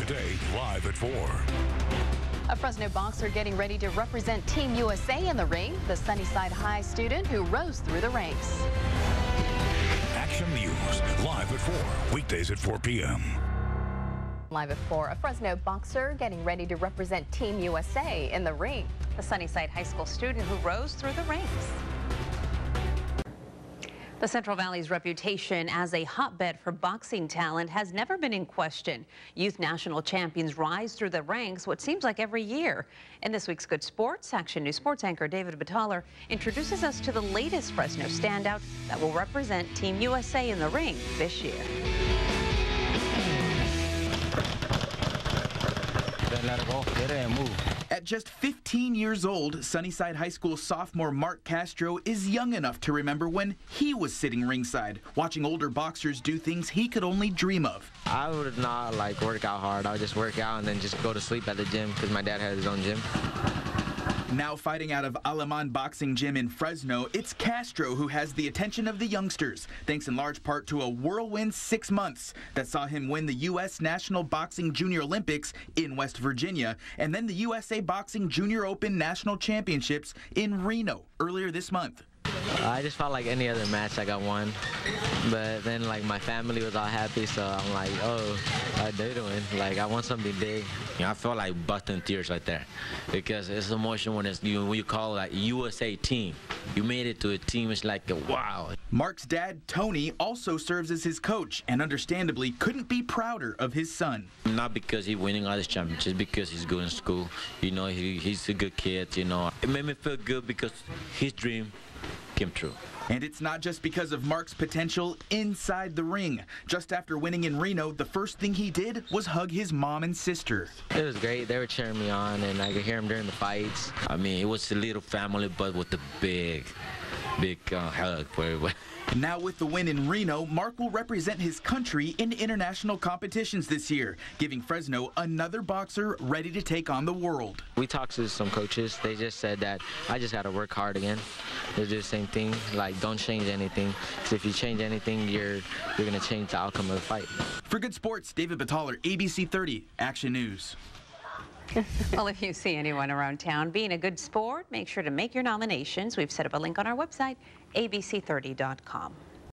Today, live at 4. A Fresno boxer getting ready to represent Team USA in the ring. The Sunnyside High student who rose through the ranks. Action News, live at 4. Weekdays at 4 p.m. Live at 4, a Fresno boxer getting ready to represent Team USA in the ring. The Sunnyside High School student who rose through the ranks. The Central Valley's reputation as a hotbed for boxing talent has never been in question. Youth national champions rise through the ranks what seems like every year. In this week's Good Sports, Action News sports anchor David Battaler introduces us to the latest Fresno standout that will represent Team USA in the ring this year. Let it go. Get it and move. At just 15 years old, Sunnyside High School sophomore Marc Castro is young enough to remember when he was sitting ringside, watching older boxers do things he could only dream of. I would not work out hard. I would just work out and then just go to sleep at the gym because my dad had his own gym. Now fighting out of Aleman boxing gym in Fresno, it's Castro who has the attention of the youngsters, thanks in large part to a whirlwind 6 months that saw him win the U.S. National Boxing Junior Olympics in West Virginia, and then the USA Boxing Junior Open National Championships in Reno earlier this month. I just felt like any other match I got won, but then my family was all happy, so I'm like, oh, I did win. I won something big. I felt like busting tears right there because it's emotional when you call it USA team. You made it to a team. It's like wow. Marc's dad, Tony, also serves as his coach and understandably couldn't be prouder of his son. Not because he's winning all these championships, because he's good in school. He's a good kid. It made me feel good because his dream came true. And it's not just because of Marc's potential inside the ring. Just after winning in Reno, the first thing he did was hug his mom and sister. It was great. They were cheering me on, and I could hear them during the fights. I mean, it was a little family, but with a big hug for everybody. Now with the win in Reno, Marc will represent his country in international competitions this year, giving Fresno another boxer ready to take on the world. We talked to some coaches. They just said that I just got to work hard again. They do the same thing, don't change anything. Because if you change anything, you're going to change the outcome of the fight. For Good Sports, David Battaler, ABC30, Action News. Well, if you see anyone around town being a good sport, make sure to make your nominations. We've set up a link on our website, abc30.com.